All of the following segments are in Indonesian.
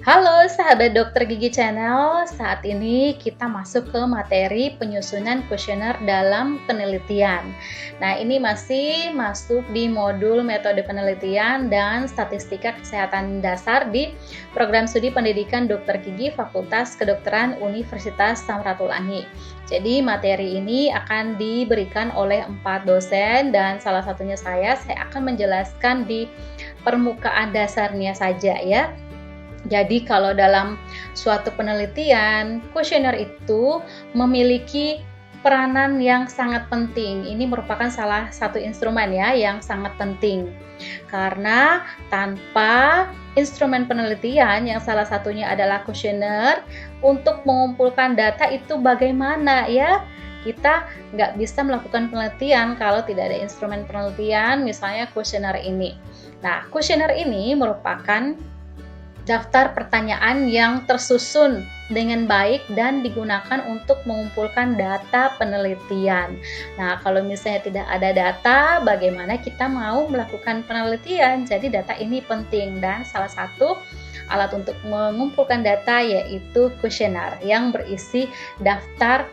Halo sahabat Dokter Gigi Channel, saat ini kita masuk ke materi penyusunan kuesioner dalam penelitian. Nah, ini masih masuk di modul metode penelitian dan statistika kesehatan dasar di program studi pendidikan Dokter Gigi Fakultas Kedokteran Universitas Samratulangi. Jadi materi ini akan diberikan oleh 4 dosen dan salah satunya saya akan menjelaskan di permukaan dasarnya saja ya. Jadi kalau dalam suatu penelitian, kuesioner itu memiliki peranan yang sangat penting. Ini merupakan salah satu instrumen ya yang sangat penting. Karena tanpa instrumen penelitian yang salah satunya adalah kuesioner, untuk mengumpulkan data itu bagaimana ya? Kita nggak bisa melakukan penelitian kalau tidak ada instrumen penelitian, misalnya kuesioner ini. Nah, kuesioner ini merupakan daftar pertanyaan yang tersusun dengan baik dan digunakan untuk mengumpulkan data penelitian. Nah, kalau misalnya tidak ada data, bagaimana kita mau melakukan penelitian? Jadi data ini penting dan salah satu alat untuk mengumpulkan data yaitu kuesioner yang berisi daftar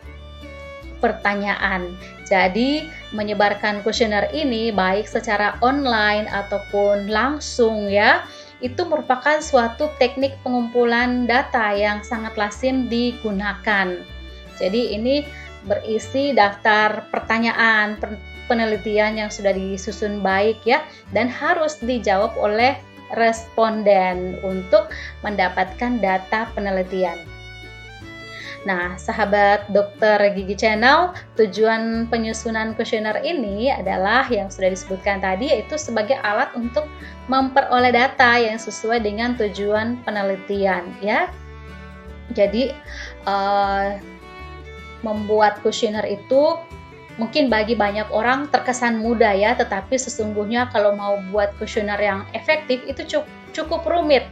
pertanyaan. Jadi menyebarkan kuesioner ini baik secara online ataupun langsung ya, itu merupakan suatu teknik pengumpulan data yang sangat lazim digunakan. Jadi ini berisi daftar pertanyaan penelitian yang sudah disusun baik ya, dan harus dijawab oleh responden untuk mendapatkan data penelitian. Nah, sahabat Dokter Gigi Channel, tujuan penyusunan kuesioner ini adalah yang sudah disebutkan tadi, yaitu sebagai alat untuk memperoleh data yang sesuai dengan tujuan penelitian ya. Jadi membuat kuesioner itu mungkin bagi banyak orang terkesan mudah ya, tetapi sesungguhnya kalau mau buat kuesioner yang efektif itu cukup rumit.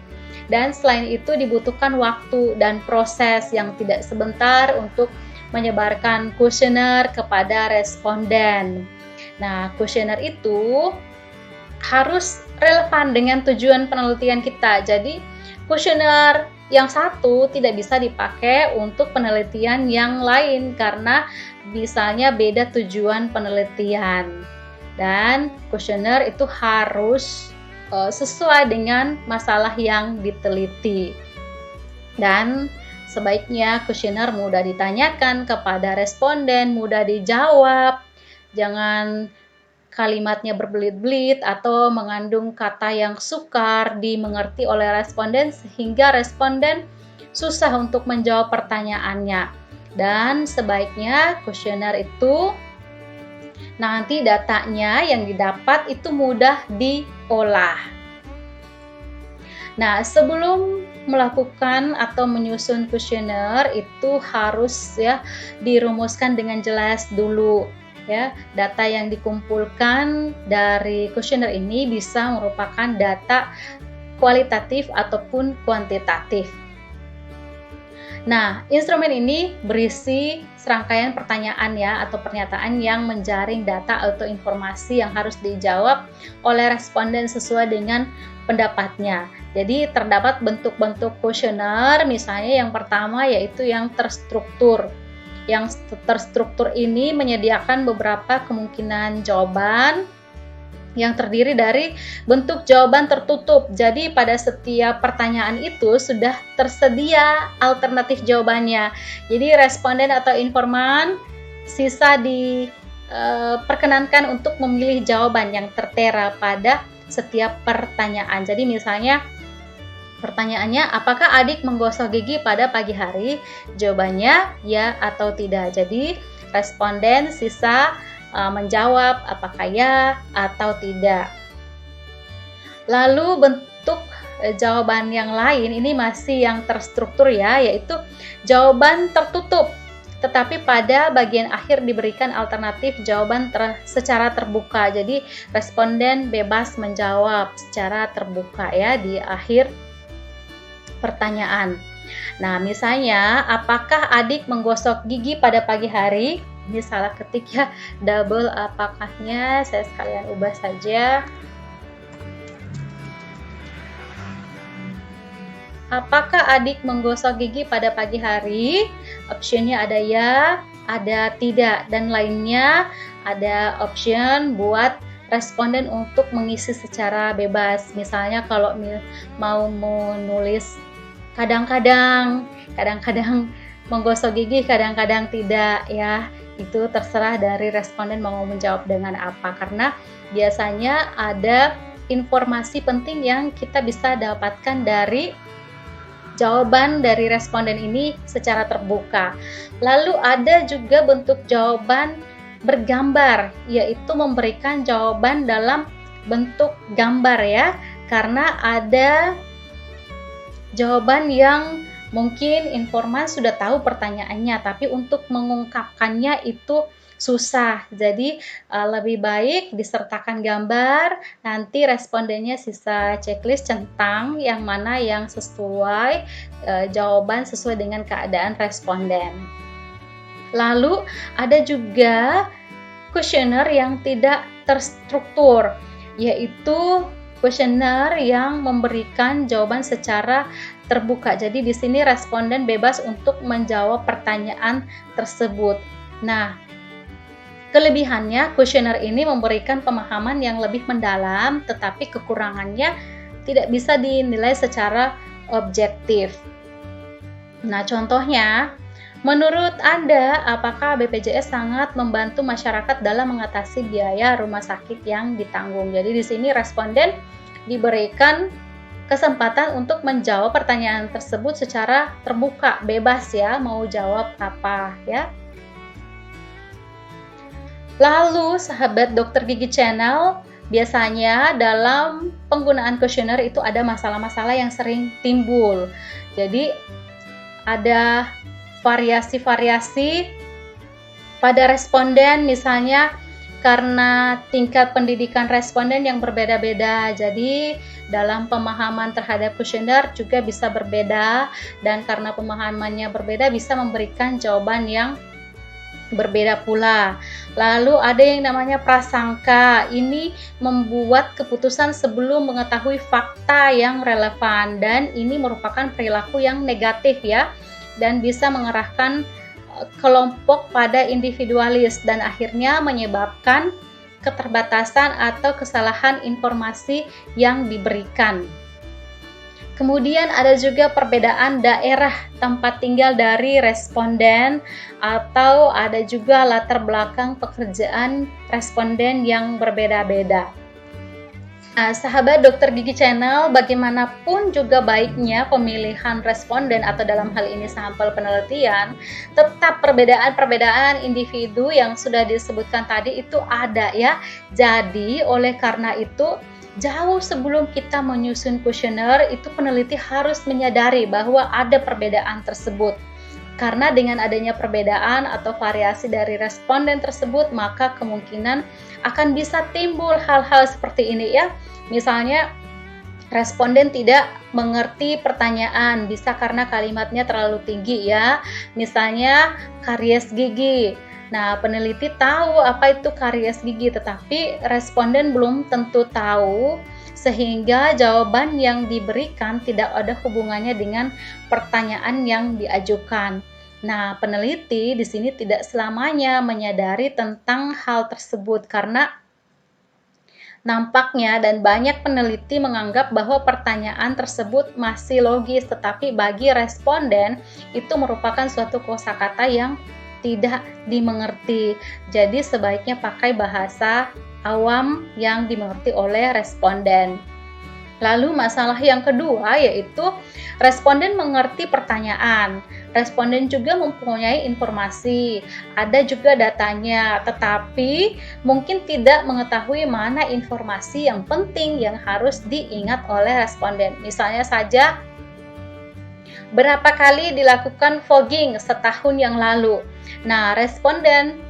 Dan selain itu dibutuhkan waktu dan proses yang tidak sebentar untuk menyebarkan kuesioner kepada responden. Nah, kuesioner itu harus relevan dengan tujuan penelitian kita. Jadi, kuesioner yang satu tidak bisa dipakai untuk penelitian yang lain karena misalnya beda tujuan penelitian. Dan kuesioner itu harus sesuai dengan masalah yang diteliti. Dan sebaiknya kuesioner mudah ditanyakan kepada responden, mudah dijawab, jangan kalimatnya berbelit-belit atau mengandung kata yang sukar dimengerti oleh responden sehingga responden susah untuk menjawab pertanyaannya. Dan sebaiknya kuesioner itu nanti datanya yang didapat itu mudah diolah. Nah, sebelum melakukan atau menyusun kuesioner itu harus ya dirumuskan dengan jelas dulu ya. Data yang dikumpulkan dari kuesioner ini bisa merupakan data kualitatif ataupun kuantitatif. Nah, instrumen ini berisi serangkaian pertanyaan ya atau pernyataan yang menjaring data atau informasi yang harus dijawab oleh responden sesuai dengan pendapatnya. Jadi terdapat bentuk-bentuk kuesioner, misalnya yang pertama yaitu yang terstruktur. Yang terstruktur ini menyediakan beberapa kemungkinan jawaban yang terdiri dari bentuk jawaban tertutup. Jadi pada setiap pertanyaan itu sudah tersedia alternatif jawabannya. Jadi responden atau informan sisa diperkenankan untuk memilih jawaban yang tertera pada setiap pertanyaan. Jadi misalnya pertanyaannya, apakah adik menggosok gigi pada pagi hari? Jawabannya ya atau tidak. Jadi responden sisa menjawab apakah ya atau tidak. Lalu bentuk jawaban yang lain ini masih yang terstruktur ya, yaitu jawaban tertutup. Tetapi pada bagian akhir diberikan alternatif jawaban secara terbuka. Jadi responden bebas menjawab secara terbuka ya di akhir pertanyaan. Nah, misalnya apakah adik menggosok gigi pada pagi hari? Ini salah ketik ya, double apakahnya saya sekalian ubah saja. apakah adik menggosok gigi pada pagi hari? Optionnya ada ya, ada tidak, dan lainnya ada option buat responden untuk mengisi secara bebas. Misalnya kalau mau menulis kadang-kadang menggosok gigi, kadang-kadang tidak ya. Itu terserah dari responden mau menjawab dengan apa, karena biasanya ada informasi penting yang kita bisa dapatkan dari jawaban dari responden ini secara terbuka. Lalu ada juga bentuk jawaban bergambar, yaitu memberikan jawaban dalam bentuk gambar ya, karena ada jawaban yang mungkin informan sudah tahu pertanyaannya, tapi untuk mengungkapkannya itu susah. Jadi lebih baik disertakan gambar, nanti respondennya sisa checklist tentang yang mana yang sesuai, jawaban sesuai dengan keadaan responden. Lalu ada juga kuesioner yang tidak terstruktur, yaitu kuesioner yang memberikan jawaban secara terbuka. Jadi di sini responden bebas untuk menjawab pertanyaan tersebut. Nah, kelebihannya kuesioner ini memberikan pemahaman yang lebih mendalam, tetapi kekurangannya tidak bisa dinilai secara objektif. Nah, contohnya, menurut Anda, apakah BPJS sangat membantu masyarakat dalam mengatasi biaya rumah sakit yang ditanggung? Jadi di sini responden diberikan kesempatan untuk menjawab pertanyaan tersebut secara terbuka, bebas ya, mau jawab apa ya. Lalu sahabat Dokter Gigi Channel, biasanya dalam penggunaan kuesioner itu ada masalah-masalah yang sering timbul. Jadi ada variasi-variasi pada responden, misalnya karena tingkat pendidikan responden yang berbeda-beda. Jadi dalam pemahaman terhadap kuesioner juga bisa berbeda, dan karena pemahamannya berbeda bisa memberikan jawaban yang berbeda pula. Lalu ada yang namanya prasangka. Ini membuat keputusan sebelum mengetahui fakta yang relevan, dan ini merupakan perilaku yang negatif ya, dan bisa mengarahkan kelompok pada individualis dan akhirnya menyebabkan keterbatasan atau kesalahan informasi yang diberikan. Kemudian ada juga perbedaan daerah tempat tinggal dari responden, atau ada juga latar belakang pekerjaan responden yang berbeda-beda. Sahabat Dokter Gigi Channel, bagaimanapun juga baiknya pemilihan responden atau dalam hal ini sampel penelitian, tetap perbedaan-perbedaan individu yang sudah disebutkan tadi itu ada ya. Jadi oleh karena itu, jauh sebelum kita menyusun kuesioner, itu peneliti harus menyadari bahwa ada perbedaan tersebut. Karena dengan adanya perbedaan atau variasi dari responden tersebut, maka kemungkinan akan bisa timbul hal-hal seperti ini ya. Misalnya responden tidak mengerti pertanyaan, bisa karena kalimatnya terlalu tinggi ya. Misalnya karies gigi. Nah, peneliti tahu apa itu karies gigi, tetapi responden belum tentu tahu, sehingga jawaban yang diberikan tidak ada hubungannya dengan pertanyaan yang diajukan. Nah, peneliti di sini tidak selamanya menyadari tentang hal tersebut, karena nampaknya dan banyak peneliti menganggap bahwa pertanyaan tersebut masih logis, tetapi bagi responden itu merupakan suatu kosakata yang tidak dimengerti. Jadi sebaiknya pakai bahasa awam yang dimengerti oleh responden. Lalu masalah yang kedua yaitu responden mengerti pertanyaan. Responden juga mempunyai informasi, ada juga datanya, tetapi mungkin tidak mengetahui mana informasi yang penting yang harus diingat oleh responden. Misalnya saja, berapa kali dilakukan fogging setahun yang lalu. Nah, responden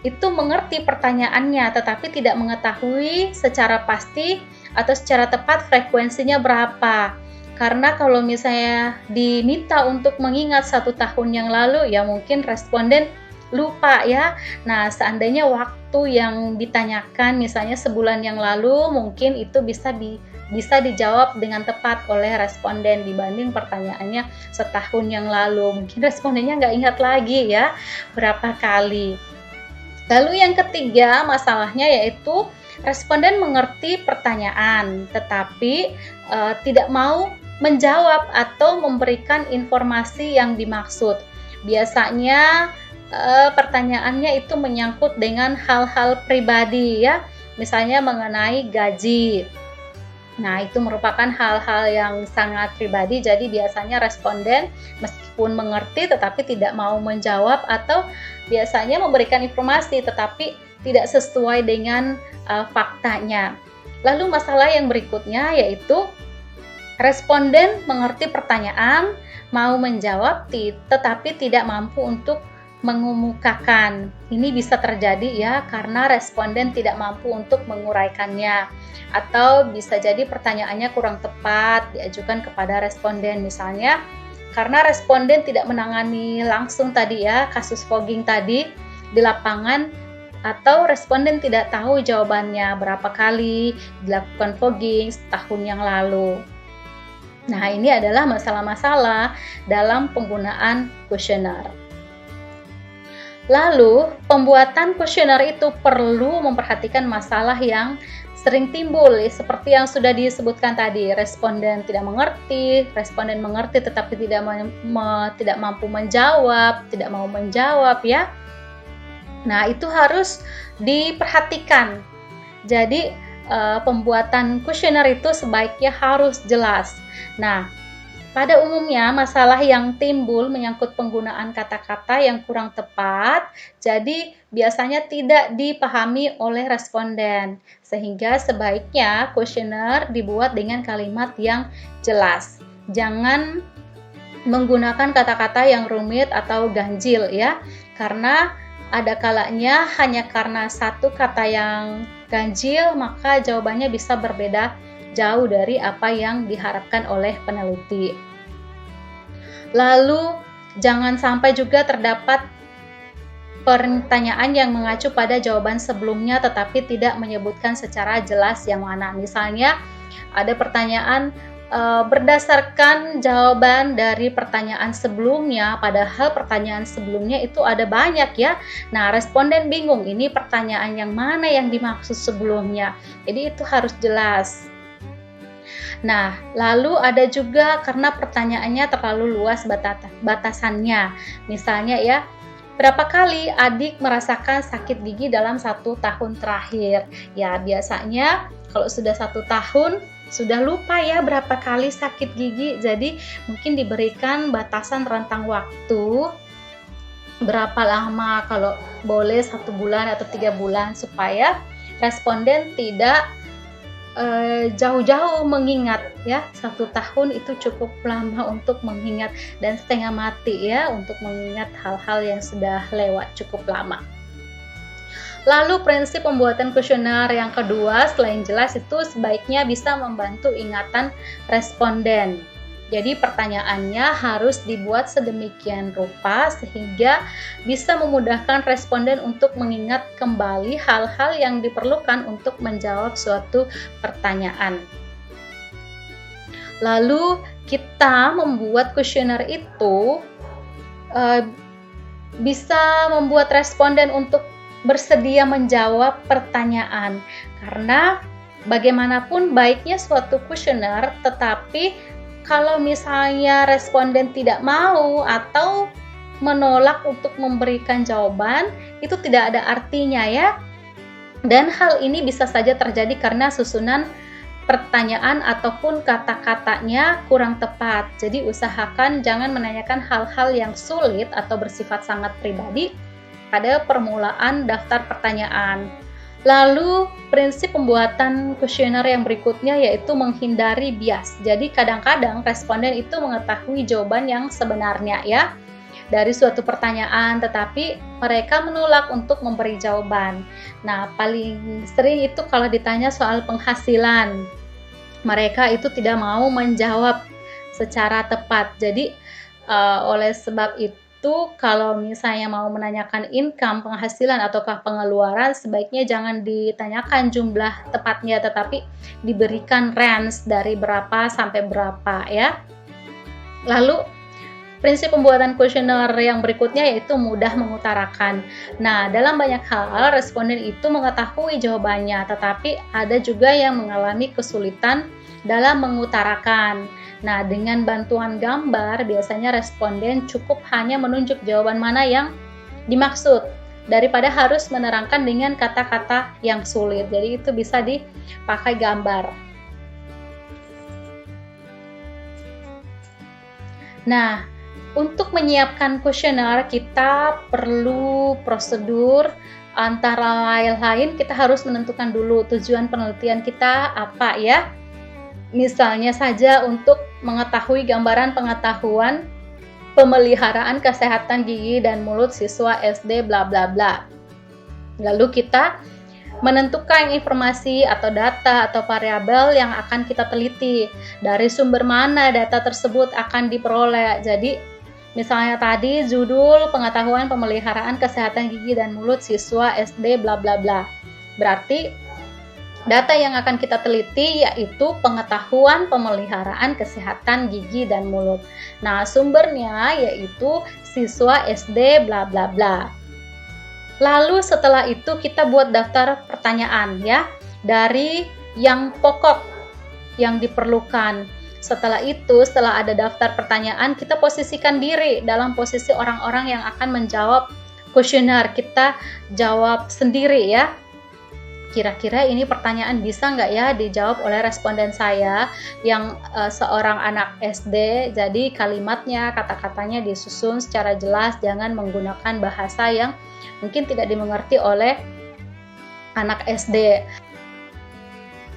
itu mengerti pertanyaannya, tetapi tidak mengetahui secara pasti atau secara tepat frekuensinya berapa. Karena kalau misalnya diminta untuk mengingat 1 tahun yang lalu, ya mungkin responden lupa ya. Nah, seandainya waktu yang ditanyakan misalnya sebulan yang lalu, mungkin itu bisa dijawab dengan tepat oleh responden dibanding pertanyaannya setahun yang lalu. Mungkin respondennya nggak ingat lagi ya berapa kali. Lalu yang ketiga masalahnya yaitu responden mengerti pertanyaan, tetapi tidak mau menjawab atau memberikan informasi yang dimaksud. Biasanya pertanyaannya itu menyangkut dengan hal-hal pribadi ya, misalnya mengenai gaji. Nah, itu merupakan hal-hal yang sangat pribadi, jadi biasanya responden meskipun mengerti tetapi tidak mau menjawab atau biasanya memberikan informasi tetapi tidak sesuai dengan faktanya. Lalu masalah yang berikutnya yaitu responden mengerti pertanyaan, mau menjawab tetapi tidak mampu untuk mengemukakan. Ini bisa terjadi ya karena responden tidak mampu untuk menguraikannya, atau bisa jadi pertanyaannya kurang tepat diajukan kepada responden, misalnya karena responden tidak menangani langsung tadi ya kasus fogging tadi di lapangan, atau responden tidak tahu jawabannya berapa kali dilakukan fogging setahun yang lalu. Nah, ini adalah masalah-masalah dalam penggunaan kuesioner. Lalu, pembuatan kuesioner itu perlu memperhatikan masalah yang sering timbul, seperti yang sudah disebutkan tadi. Responden tidak mengerti, responden mengerti tetapi tidak mampu menjawab, tidak mau menjawab ya. Nah, itu harus diperhatikan. Jadi, pembuatan kuesioner itu sebaiknya harus jelas. Nah, pada umumnya masalah yang timbul menyangkut penggunaan kata-kata yang kurang tepat, jadi biasanya tidak dipahami oleh responden, sehingga sebaiknya kuesioner dibuat dengan kalimat yang jelas. Jangan menggunakan kata-kata yang rumit atau ganjil ya, karena ada kalanya hanya karena satu kata yang ganjil maka jawabannya bisa berbeda jauh dari apa yang diharapkan oleh peneliti. Lalu jangan sampai juga terdapat pertanyaan yang mengacu pada jawaban sebelumnya tetapi tidak menyebutkan secara jelas yang mana. Misalnya ada pertanyaan berdasarkan jawaban dari pertanyaan sebelumnya, padahal pertanyaan sebelumnya itu ada banyak ya. Nah, responden bingung ini pertanyaan yang mana yang dimaksud sebelumnya. Jadi itu harus jelas. Nah, lalu ada juga karena pertanyaannya terlalu luas batasannya. Misalnya ya, berapa kali adik merasakan sakit gigi dalam 1 tahun terakhir? Ya, biasanya kalau sudah 1 tahun, sudah lupa ya berapa kali sakit gigi. Jadi, mungkin diberikan batasan rentang waktu berapa lama, kalau boleh 1 bulan atau 3 bulan, supaya responden tidak jauh-jauh mengingat ya. 1 tahun itu cukup lama untuk mengingat dan setengah mati ya untuk mengingat hal-hal yang sudah lewat cukup lama. Lalu prinsip pembuatan kuesioner yang kedua selain jelas itu sebaiknya bisa membantu ingatan responden. Jadi pertanyaannya harus dibuat sedemikian rupa sehingga bisa memudahkan responden untuk mengingat kembali hal-hal yang diperlukan untuk menjawab suatu pertanyaan. Lalu kita membuat kuesioner itu bisa membuat responden untuk bersedia menjawab pertanyaan, karena bagaimanapun baiknya suatu kuesioner, tetapi kalau misalnya responden tidak mau atau menolak untuk memberikan jawaban, itu tidak ada artinya ya. Dan hal ini bisa saja terjadi karena susunan pertanyaan ataupun kata-katanya kurang tepat. Jadi usahakan jangan menanyakan hal-hal yang sulit atau bersifat sangat pribadi pada permulaan daftar pertanyaan. Lalu prinsip pembuatan kuesioner yang berikutnya yaitu menghindari bias. Jadi kadang-kadang responden itu mengetahui jawaban yang sebenarnya ya dari suatu pertanyaan, tetapi mereka menolak untuk memberi jawaban. Nah, paling sering itu kalau ditanya soal penghasilan, mereka itu tidak mau menjawab secara tepat. Jadi oleh sebab itu itu kalau misalnya mau menanyakan income, penghasilan, ataukah pengeluaran, sebaiknya jangan ditanyakan jumlah tepatnya, tetapi diberikan range dari berapa sampai berapa ya. Lalu prinsip pembuatan kuesioner yang berikutnya yaitu mudah mengutarakan. Nah, dalam banyak hal responden itu mengetahui jawabannya, tetapi ada juga yang mengalami kesulitan dalam mengutarakan. Nah, dengan bantuan gambar, biasanya responden cukup hanya menunjuk jawaban mana yang dimaksud, daripada harus menerangkan dengan kata-kata yang sulit. Jadi itu bisa dipakai gambar. Nah, untuk menyiapkan kuesioner, kita perlu prosedur. Antara lain kita harus menentukan dulu tujuan penelitian kita apa ya. Misalnya saja untuk mengetahui gambaran pengetahuan pemeliharaan kesehatan gigi dan mulut siswa SD bla bla bla. Lalu kita menentukan informasi atau data atau variabel yang akan kita teliti. Dari sumber mana data tersebut akan diperoleh. Jadi misalnya tadi judul pengetahuan pemeliharaan kesehatan gigi dan mulut siswa SD bla bla bla. Berarti data yang akan kita teliti yaitu pengetahuan pemeliharaan kesehatan gigi dan mulut. Nah, sumbernya yaitu siswa SD bla bla bla. Lalu setelah itu kita buat daftar pertanyaan ya, dari yang pokok yang diperlukan. Setelah itu, setelah ada daftar pertanyaan, kita posisikan diri dalam posisi orang-orang yang akan menjawab kuesioner. Kita jawab sendiri ya. Kira-kira ini pertanyaan bisa nggak ya dijawab oleh responden saya yang seorang anak SD. Jadi kalimatnya, kata-katanya disusun secara jelas, jangan menggunakan bahasa yang mungkin tidak dimengerti oleh anak SD.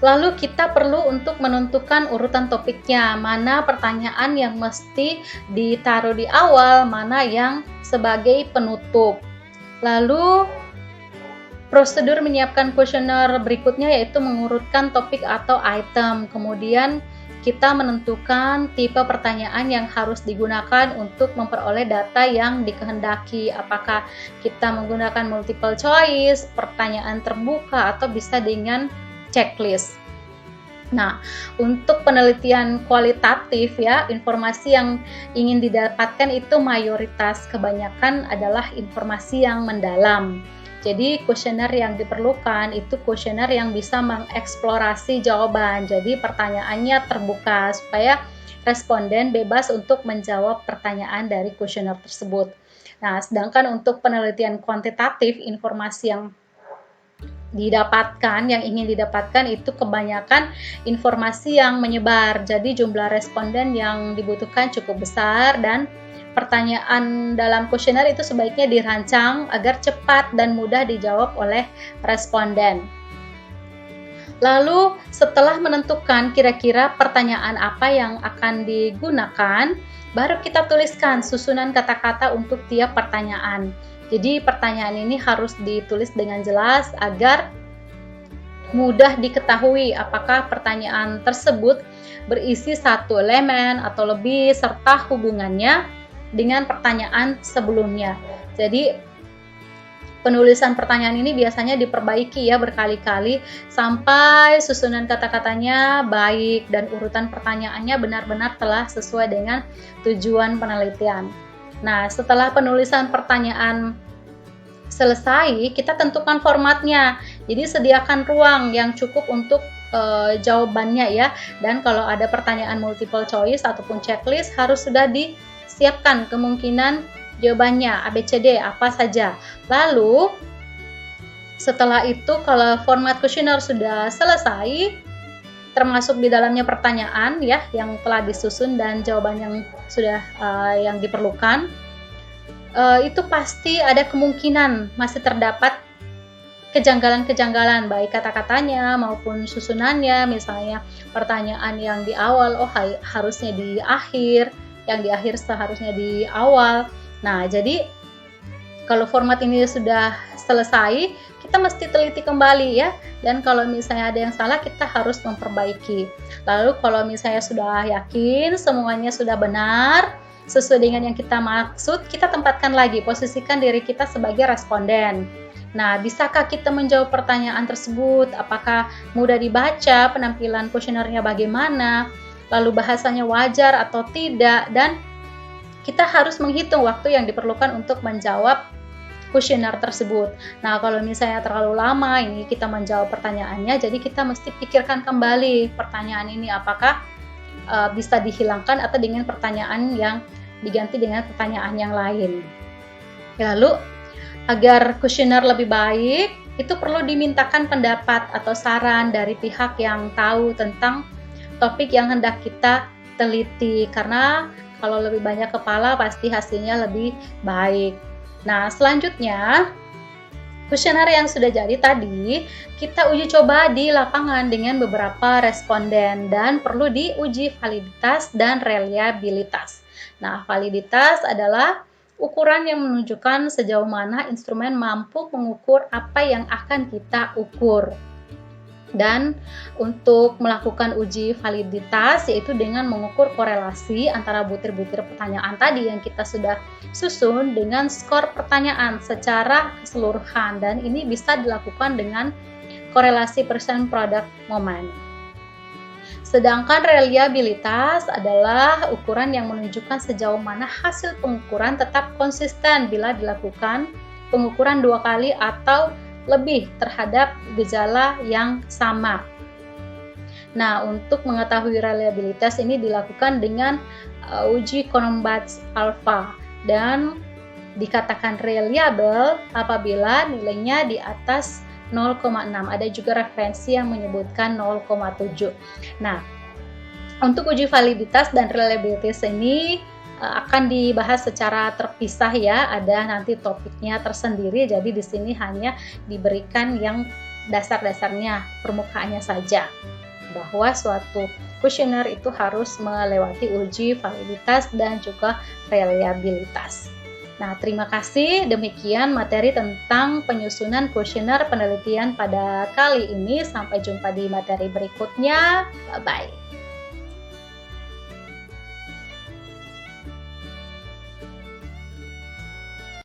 Lalu kita perlu untuk menentukan urutan topiknya, mana pertanyaan yang mesti ditaruh di awal, mana yang sebagai penutup. Lalu prosedur menyiapkan kuesioner berikutnya yaitu mengurutkan topik atau item. Kemudian kita menentukan tipe pertanyaan yang harus digunakan untuk memperoleh data yang dikehendaki. Apakah kita menggunakan multiple choice, pertanyaan terbuka, atau bisa dengan checklist. Nah, untuk penelitian kualitatif ya, informasi yang ingin didapatkan itu mayoritas kebanyakan adalah informasi yang mendalam. Jadi kuesioner yang diperlukan itu kuesioner yang bisa mengeksplorasi jawaban. Jadi pertanyaannya terbuka supaya responden bebas untuk menjawab pertanyaan dari kuesioner tersebut. Nah, sedangkan untuk penelitian kuantitatif, informasi yang ingin didapatkan itu kebanyakan informasi yang menyebar. Jadi jumlah responden yang dibutuhkan cukup besar dan pertanyaan dalam kuesioner itu sebaiknya dirancang agar cepat dan mudah dijawab oleh responden. Lalu setelah menentukan kira-kira pertanyaan apa yang akan digunakan, baru kita tuliskan susunan kata-kata untuk tiap pertanyaan. Jadi pertanyaan ini harus ditulis dengan jelas agar mudah diketahui apakah pertanyaan tersebut berisi satu elemen atau lebih serta hubungannya dengan pertanyaan sebelumnya. Jadi penulisan pertanyaan ini biasanya diperbaiki ya berkali-kali sampai susunan kata-katanya baik dan urutan pertanyaannya benar-benar telah sesuai dengan tujuan penelitian. Nah, setelah penulisan pertanyaan selesai, kita tentukan formatnya. Jadi sediakan ruang yang cukup untuk jawabannya ya. Dan kalau ada pertanyaan multiple choice ataupun checklist harus sudah disiapkan kemungkinan jawabannya ABCD apa saja. Lalu setelah itu kalau format kuesioner sudah selesai, termasuk di dalamnya pertanyaan ya yang telah disusun dan jawaban yang sudah yang diperlukan, itu pasti ada kemungkinan masih terdapat kejanggalan-kejanggalan baik kata-katanya maupun susunannya. Misalnya pertanyaan yang di awal harusnya di akhir, yang di akhir seharusnya di awal. Nah, jadi kalau format ini sudah selesai, kita mesti teliti kembali ya. Dan kalau misalnya ada yang salah, kita harus memperbaiki. Lalu kalau misalnya sudah yakin semuanya sudah benar, sesuai dengan yang kita maksud, kita tempatkan lagi, posisikan diri kita sebagai responden. Nah, bisakah kita menjawab pertanyaan tersebut? Apakah mudah dibaca, penampilan kuesionernya bagaimana, lalu bahasanya wajar atau tidak, dan kita harus menghitung waktu yang diperlukan untuk menjawab kuesioner tersebut. Nah, kalau misalnya terlalu lama ini kita menjawab pertanyaannya, jadi kita mesti pikirkan kembali pertanyaan ini apakah bisa dihilangkan atau dengan pertanyaan yang diganti dengan pertanyaan yang lain. Lalu, agar kuesioner lebih baik, itu perlu dimintakan pendapat atau saran dari pihak yang tahu tentang topik yang hendak kita teliti, karena kalau lebih banyak kepala pasti hasilnya lebih baik. Nah, selanjutnya, kuesioner yang sudah jadi tadi, kita uji coba di lapangan dengan beberapa responden dan perlu diuji validitas dan reliabilitas. Nah, validitas adalah ukuran yang menunjukkan sejauh mana instrumen mampu mengukur apa yang akan kita ukur. Dan untuk melakukan uji validitas yaitu dengan mengukur korelasi antara butir-butir pertanyaan tadi yang kita sudah susun dengan skor pertanyaan secara keseluruhan, dan ini bisa dilakukan dengan korelasi percent product moment. Sedangkan reliabilitas adalah ukuran yang menunjukkan sejauh mana hasil pengukuran tetap konsisten bila dilakukan pengukuran 2 kali atau lebih terhadap gejala yang sama. Nah, untuk mengetahui reliabilitas ini dilakukan dengan uji Cronbach's alpha dan dikatakan reliable apabila nilainya di atas 0,6. Ada juga referensi yang menyebutkan 0,7. Nah, untuk uji validitas dan reliabilitas ini akan dibahas secara terpisah ya, ada nanti topiknya tersendiri, jadi di sini hanya diberikan yang dasar-dasarnya, permukaannya saja, bahwa suatu kuesioner itu harus melewati uji validitas dan juga reliabilitas. Nah, terima kasih, demikian materi tentang penyusunan kuesioner penelitian pada kali ini, sampai jumpa di materi berikutnya, bye-bye.